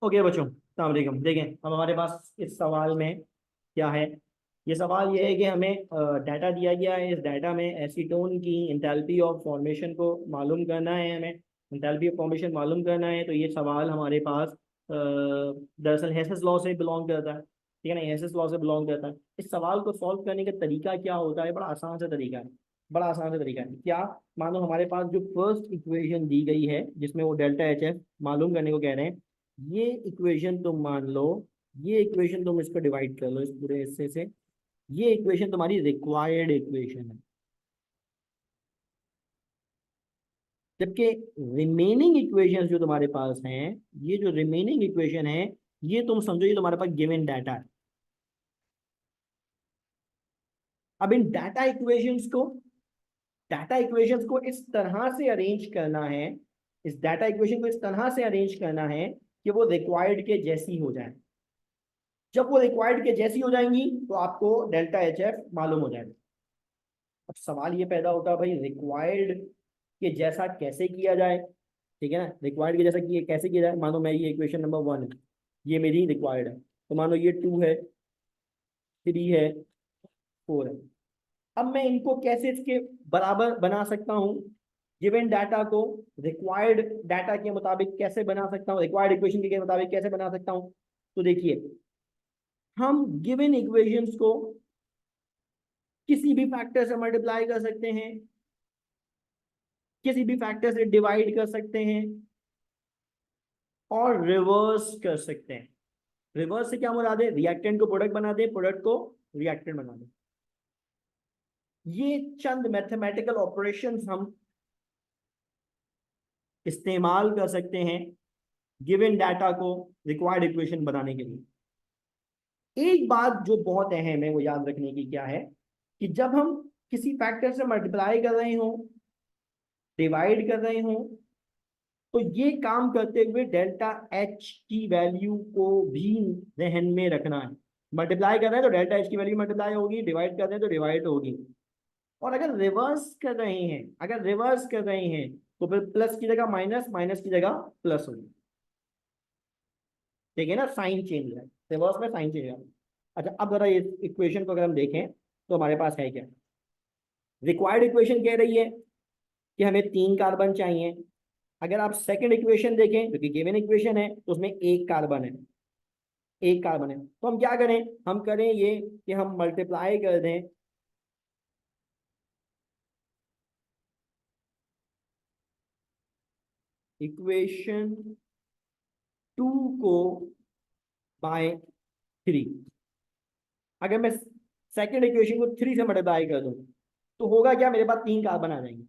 Okay बच्चों, अस्सलाम वालेकुम। देखें अब हमारे पास इस सवाल में क्या है। ये सवाल ये है कि हमें डाटा दिया गया है। इस डाटा में एसीटोन की इंथैल्पी ऑफ फॉर्मेशन को मालूम करना है। हमें इंथैल्पी ऑफ फॉर्मेशन मालूम करना है। तो ये सवाल हमारे पास दरअसल हेसेस लॉ से बिलोंग करता है। ठीक है ना, हेसेस लॉ से बिलोंग करता है। इस सवाल को सॉल्व करने का तरीका क्या होता है? बड़ा आसान सा तरीका है। बड़ा आसान सा तरीका है क्या? मानो हमारे पास जो फर्स्ट इक्वेशन दी गई है जिसमें वो डेल्टा एच एफ मालूम करने को कह रहे हैं, ये इक्वेशन तुम मान लो, ये इक्वेशन तुम इसको डिवाइड कर लो इस पूरे हिस्से से। ये इक्वेशन तुम्हारी रिक्वायर्ड इक्वेशन है। जबकि रिमेनिंग इक्वेशन जो तुम्हारे पास हैं, ये जो रिमेनिंग इक्वेशन है, ये तुम समझो ये तुम्हारे पास गिवन डाटा है। अब इन डाटा इक्वेशंस को इस तरह से अरेंज करना है, इस डाटा इक्वेशन को इस तरह से अरेंज करना है कि वो रिक्वायर्ड के जैसी हो जाए। जब वो रिक्वायर्ड के जैसी हो जाएंगी तो आपको डेल्टा एच एफ मालूम हो जाएगा। अब सवाल ये पैदा होता है, भाई रिक्वायर्ड के जैसा कैसे किया जाए? ठीक है ना, रिक्वायर्ड के जैसा किए कैसे किया जाए? मानो मैं ये इक्वेशन नंबर 1 है, ये मेरी रिक्वायर्ड है। तो मानो ये 2 है, 3 है, 4 है। अब मैं इनको कैसे इसके बराबर बना सकता हूँ? गिवन डाटा को रिक्वायर्ड डाटा के मुताबिक कैसे बना सकता हूँ, रिक्वायर्ड इक्वेशन के मुताबिक कैसे बना सकता हूँ? तो देखिए, हम गिवन इक्वेशंस को किसी भी फैक्टर से मल्टीप्लाई कर सकते हैं, किसी भी फैक्टर से डिवाइड कर सकते हैं, और रिवर्स कर सकते हैं। रिवर्स से क्या मुराद है? रिएक्टेंट को प्रोडक्ट बना दे, प्रोडक्ट को रिएक्टेंट बना दे। ये चंद मैथमेटिकल ऑपरेशंस हम इस्तेमाल कर सकते हैं गिवन डाटा को रिक्वायर्ड इक्वेशन बनाने के लिए। एक बात जो बहुत अहम है वो याद रखने की क्या है, कि जब हम किसी फैक्टर से मल्टीप्लाई कर रहे हो, डिवाइड कर रहे हो, तो ये काम करते हुए डेल्टा एच की वैल्यू को भी जहन में रखना है। मल्टीप्लाई कर रहे हैं तो डेल्टा एच की वैल्यू मल्टीप्लाई होगी, डिवाइड कर रहे हैं तो डिवाइड होगी। और अगर रिवर्स कर रहे हैं, तो फिर प्लस की जगह माइनस, माइनस की जगह प्लस होगी। ठीक है ना, साइन चेंज है, रिवर्स में साइन चेंज है। अच्छा, अब जरा ये इक्वेशन को अगर हम देखें तो हमारे पास है क्या? रिक्वायर्ड इक्वेशन कह रही है कि हमें 3 कार्बन चाहिए। अगर आप सेकंड इक्वेशन देखें जो कि गिवन इक्वेशन है, तो उसमें एक कार्बन है, एक कार्बन है। तो हम क्या करें? हम करें ये कि हम मल्टीप्लाई कर दें इक्वेशन 2 को बाय 3। अगर मैं सेकंड इक्वेशन को 3 से मल्टीप्लाई कर दूं तो होगा क्या? मेरे पास 3 कार्बन आ जाएंगे,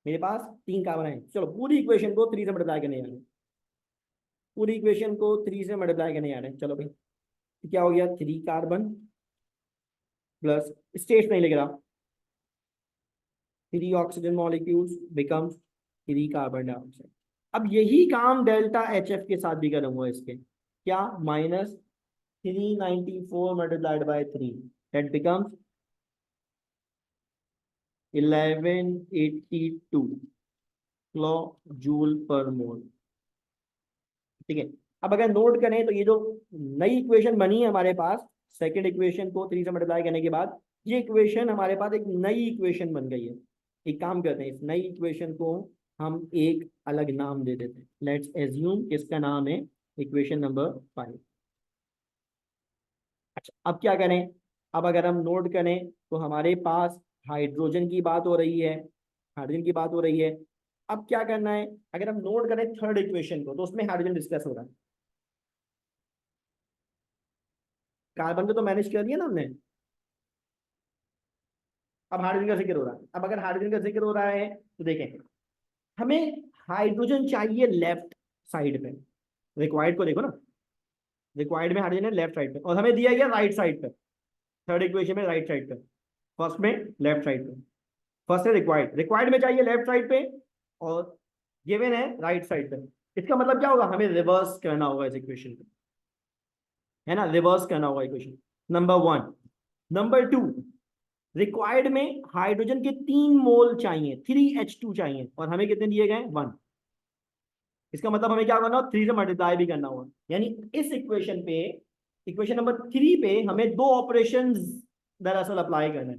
मेरे पास 3 कार्बन आएंगे। चलो पूरी इक्वेशन को 3 से मल्टीप्लाई करने जा रहे हैं, पूरी इक्वेशन को 3 से मल्टीप्लाई करने जा रहे हैं। चलो भाई, तो क्या हो गया? 3 कार्बन प्लस, स्टेट नहीं लिख रहा, 3 oxygen molecules becomes 3 carbon dioxide. अब यही काम डेल्टा एच एफ के साथ भी करूंगा। इसके क्या? Minus 394 multiplied by 3, that becomes 1182 kilo joule per mole. ठीक है, अब अगर नोट करें तो ये जो नई इक्वेशन बनी है हमारे पास, सेकंड इक्वेशन को 3 से मल्टीप्लाई करने के बाद, ये इक्वेशन हमारे पास एक नई इक्वेशन बन गई है। एक काम करते हैं, इस नई इक्वेशन को हम एक अलग नाम दे देते हैं। लेट्स एज्यूम कि इसका नाम है इक्वेशन नंबर 5। अच्छा, अब क्या करें? अब अगर हम नोट करें तो हमारे पास हाइड्रोजन की बात हो रही है, हाइड्रोजन की बात हो रही है। अब क्या करना है? अगर हम नोट करें थर्ड इक्वेशन को, तो उसमें हाइड्रोजन डिस्कस हो रहा है। कार्बन को तो मैनेज कर दिया ना हमने, अब हाइड्रोजन का जिक्र हो रहा है। अब अगर हाइड्रोजन का जिक्र हो रहा है तो देखें, हमें हाइड्रोजन चाहिए लेफ्ट साइड पे। रिक्वायर्ड को देखो ना, रिक्वायर्ड में हाइड्रोजन है लेफ्ट साइड पे, और हमें दिया गया राइट साइड पे। थर्ड इक्वेशन में राइट साइड पे, फर्स्ट में लेफ्ट साइड पे। फर्स्ट है रिक्वायर्ड, रिक्वायर्ड में चाहिए लेफ्ट साइड पे, और गिवन है राइट साइड पे। इसका मतलब क्या होगा? हमें रिवर्स करना होगा इस इक्वेशन को, है ना, रिवर्स करना होगा इक्वेशन नंबर 1। नंबर 2, रिक्वायर्ड में हाइड्रोजन के 3 मोल चाहिए, 3H2 चाहिए, और हमें कितने दिए गए? 1। इसका मतलब हमें क्या करना होगा, 3 से मल्टीप्लाई भी करना होगा। यानी इस इक्वेशन पे, इक्वेशन नंबर 3 पे हमें दो ऑपरेशंस दरअसल अप्लाई करना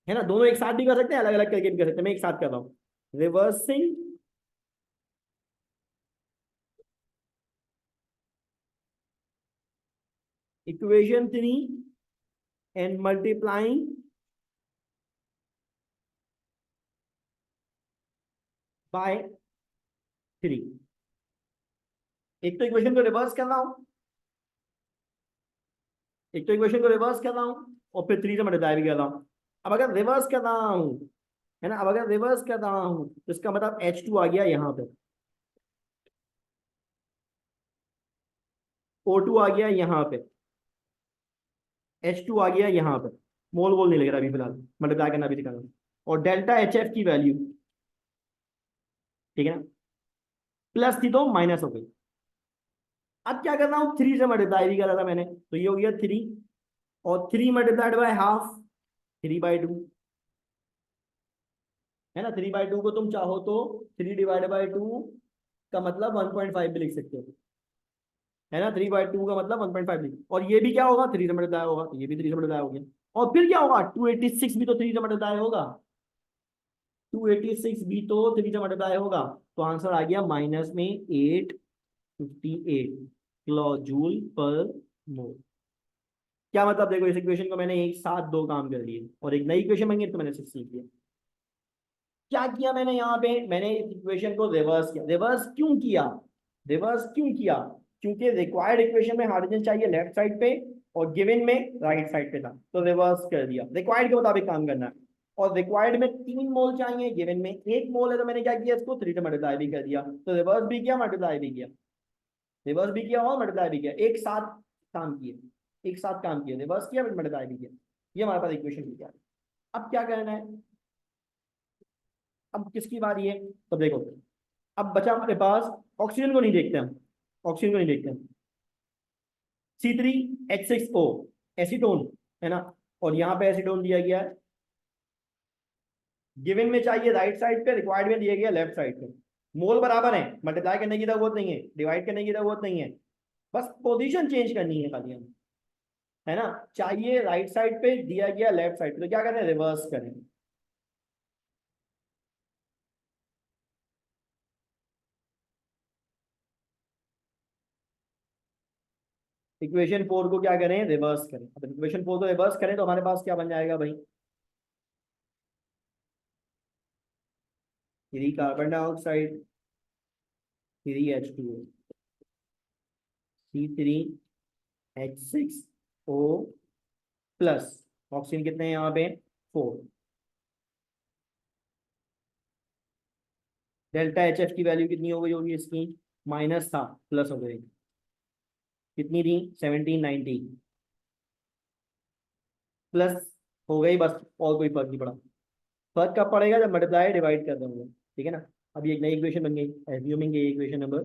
है ना। दोनों एक साथ भी कर सकते हैं, अलग अलग करके भी कर सकते हैं। मैं एक साथ कर रहा हूँ, reversing equation 3 and multiplying by 3। एक तो इक्वेशन को रिवर्स कर रहा हूं, एक तो इक्वेशन को रिवर्स कर रहा हूं और फिर 3 से मल्टीप्लाई भी कर रहा हूं। अब अगर रिवर्स कर रहा हूं, है ना, अब अगर रिवर्स कर रहा हूं तो इसका मतलब H2 आ गया यहाँ पे, O2 आ गया यहाँ पे, H2 आ गया यहाँ पे। मोल वोल नहीं लग रहा अभी फिलहाल, मल्टीप्लाई करना भी दिखाना। और डेल्टा HF की वैल्यू, ठीक है ना, प्लस थी तो माइनस हो गई। अब क्या करना हूँ, 3 से मल्टीप्लाई भी करा था मैंने, तो ये हो गया 3, और 3 मल्टीप्लाइड बाय हाफ, 3/2, है ना। 3/2 को तुम चाहो तो 3/2 का मतलब 1.5 भी लिख सकते हो, है ना। 3/2 का मतलब 1.5 लिख, और ये भी क्या होगा, 3 से मल्टीप्लाई होगा, तो ये भी 3 से मल्टीप्लाई हो गया। और फिर क्या होगा, 286 भी तो 3 से मल्टीप्लाई होगा, 286 भी तो 3 से मल्टीप्लाई होगा। तो आंसर आ गया माइनस में 858 किलो जूल पर मोल। क्या मतलब, देखो इस इक्वेशन को मैंने एक साथ दो काम कर लिए और एक नई इक्वेशन बन गई, तो मैंने सिर्फ सीख लिया। क्या किया मैंने यहाँ पे, मैंने इस इक्वेशन को रिवर्स किया। रिवर्स क्यों किया, रिवर्स क्यों किया, क्योंकि रिक्वायर्ड इक्वेशन में हाइड्रोजन चाहिए लेफ्ट साइड पे और गिवन में राइट साइड पे था, तो रिवर्स कर दिया। रिक्वायर्ड के मुताबिक काम करना है, और रिक्वायर्ड में 3 मोल चाहिए, गिवन में 1 मोल है, तो मैंने क्या किया, इसको 3 से मल्टीप्लाई भी कर दिया। तो रिवर्स भी किया, मल्टीप्लाई भी किया, रिवर्स भी किया और मल्टीप्लाई भी किया, एक साथ काम किए, एक साथ काम किया, रिवर्स किया फिर मल्टीप्लाई भी किया। ये हमारे पास इक्वेशन भी किया। अब क्या करना है, अब किसकी बारी है, तो देखो अब बचा हमारे पास, ऑक्सीजन को नहीं देखते हम, ऑक्सीजन को नहीं देखते हम, C3H6O एसीटोन, है ना। और यहाँ पे एसीटोन दिया गया है, गिवन में चाहिए राइट साइड पे, रिक्वायर्ड में दिया गया लेफ्ट साइड पे। मोल बराबर है, मल्टीप्लाई करने की जरूरत नहीं है, डिवाइड करने की जरूरत नहीं है, बस पोजीशन चेंज करनी है खाली हमें, है ना। चाहिए राइट साइड पे, दिया गया लेफ्ट साइड पे, तो क्या करें, रिवर्स करें। इक्वेशन 4 को क्या करें, रिवर्स करें। अब इक्वेशन 4 को रिवर्स करें तो हमारे पास क्या बन जाएगा भाई, 3 carbon dioxide, 3H2O, C3H6O plus, oxygen कितने हैं यहाँ पे, 4। डेल्टा एच एफ की वैल्यू कितनी हो गई होगी इसकी, माइनस था प्लस हो गई, कितनी थी, 1790, प्लस हो गई बस, और कोई फर्क नहीं पड़ा। फर्क कब पड़ेगा, जब मल्टीप्लाई डिवाइड कर देंगे, ठीक है ना। अभी एक नई इक्वेशन बन गई, एज्यूमिंग ये इक्वेशन नंबर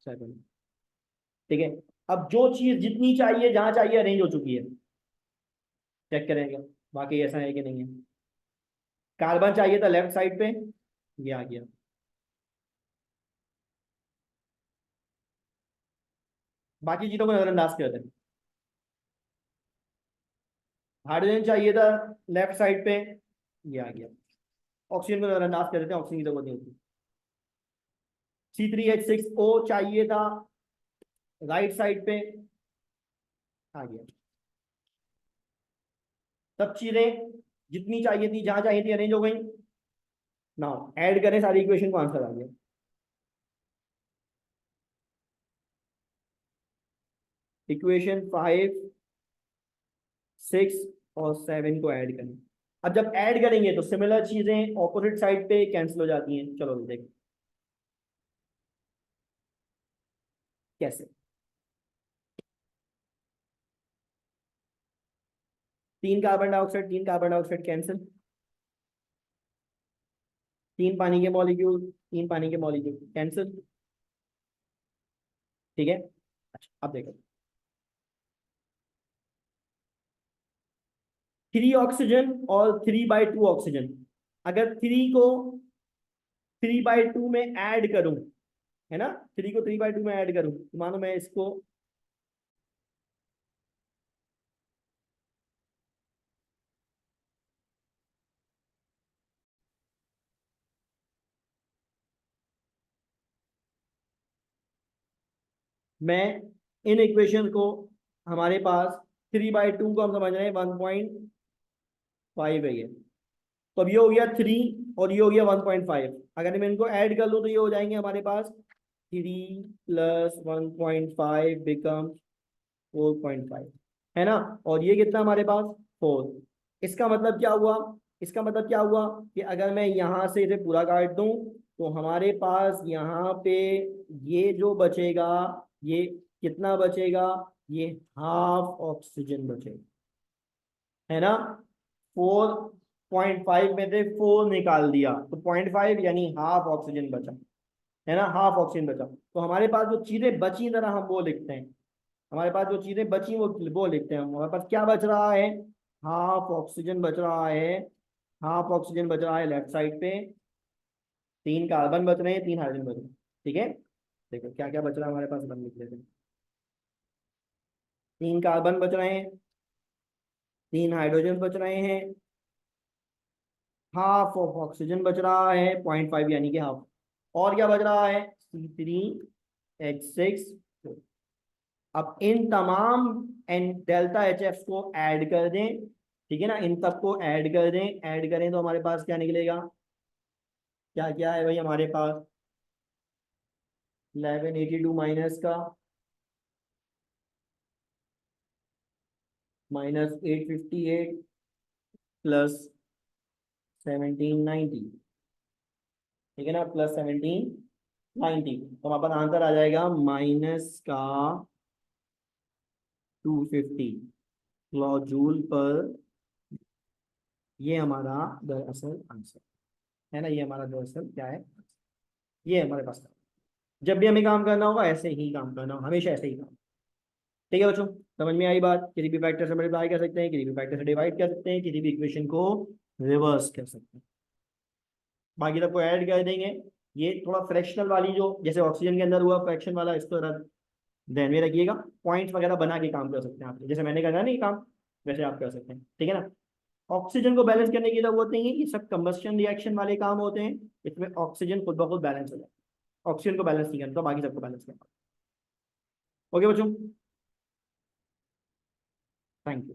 7, ठीक है। अब जो चीज जितनी चाहिए जहां चाहिए अरेंज हो चुकी है, चेक करेंगे बाकी ऐसा है कि नहीं है। कार्बन चाहिए था लेफ्ट साइड पे, ये आ गया। बाकी चीजों को नजरअंदाज कर दें। हाइड्रोजन चाहिए था लेफ्ट साइड पे, ये आ गया। ऑक्सीजन को नजरअंदाज कर देते हैं, ऑक्सीजन की जरूरत नहीं होती। C3H6O चाहिए था राइट साइड पे, आ गया। सब चीजें जितनी चाहिए थी जहां चाहिए थी अरेंज हो गई। नाउ ऐड करें सारी इक्वेशन को, आंसर आ गया। इक्वेशन 5, 6 और 7 को ऐड करें। अब जब ऐड करेंगे तो सिमिलर चीजें ऑपोजिट साइड पे कैंसिल हो जाती हैं। चलो देखो कैसे। 3 carbon dioxide, 3 carbon dioxide cancel, 3 पानी के मॉलिक्यूल कैंसिल, ठीक है। अच्छा अब देखो, 3 ऑक्सीजन और 3/2 ऑक्सीजन, अगर 3 को 3/2 में ऐड करूं, है ना, 3 को 3/2 में ऐड करूं, तो मानो मैं इसको मैं इन इक्वेशन को, हमारे पास 3/2 को हम समझ रहे हैं 1.5 है ये, तो अब ये हो गया 3 और ये हो गया 1.5। अगर मैं इनको ऐड कर लूँ तो ये हो जाएंगे हमारे पास 3 + 1.5 बिकम 4.5, है ना, और ये कितना हमारे पास 4। इसका मतलब क्या हुआ, इसका मतलब क्या हुआ कि अगर मैं यहाँ से इसे पूरा काट दूं तो हमारे पास यहाँ पे ये जो बचेगा, ये कितना बचेगा, ये हाफ ऑक्सीजन बचेगा, है ना। 4.5 में से 4 निकाल दिया तो 0.5 यानी हाफ ऑक्सीजन बचा, है ना, हाफ ऑक्सीजन बचा। तो हमारे पास जो चीजें बची जरा हम वो लिखते हैं, हमारे पास जो चीजें बची वो लिखते हैं। हमारे पास क्या बच रहा है, हाफ ऑक्सीजन बच रहा है, हाफ ऑक्सीजन बच रहा है लेफ्ट साइड पे, 3 कार्बन बच रहे हैं, 3 हाइड्रोजन बच रहे हैं, ठीक है। देखो क्या क्या बच रहा है हमारे पास, अपन लिख लेते हैं। 3 कार्बन बच रहे हैं, 3 हाइड्रोजन बच रहे हैं, हाफ ऑफ ऑक्सीजन बच रहा है 0.5 यानी कि हाफ, और क्या बच रहा है C3H6। अब इन तमाम एन डेल्टा एच एफ को ऐड कर दें, ठीक है ना, इन सबको ऐड कर दें, ऐड करें तो हमारे पास क्या निकलेगा, क्या क्या है भाई हमारे पास, 1182 माइनस का -858 +1790, ठीक है ना, +1790, तो हमारे पास आंसर आ जाएगा माइनस का 250 किलो जूल पर। ये हमारा दरअसल आंसर है ना, ये हमारा दरअसल क्या है, ये हमारे पास था। जब भी हमें काम करना होगा ऐसे ही काम करना होगा, हमेशा ऐसे ही काम। ठीक है बच्चों, समझ में आई बात, किसी भी फैक्टर से मल्टीप्लाई कर सकते हैं, किसी भी फैक्टर से डिवाइड कर सकते हैं, किसी भी इक्वेशन को रिवर्स कर सकते हैं, बाकी सबको ऐड कर देंगे। ये थोड़ा फ्रैक्शनल वाली जो जैसे ऑक्सीजन के अंदर हुआ फ्रैक्शन वाला, इसको ध्यान में रखिएगा, पॉइंट्स वगैरह बना के काम कर सकते हैं आप, जैसे मैंने करना नहीं काम वैसे आप कर सकते हैं, ठीक है ना। ऑक्सीजन को बैलेंस करने की जरूरत नहीं है, ये सब कंबस्शन रिएक्शन वाले काम होते हैं, इसमें ऑक्सीजन खुद ब खुद बैलेंस हो जाए, ऑक्सीजन को बैलेंस नहीं करना तो बाकी सबको बैलेंस करना। ओके बच्चों, थैंक यू।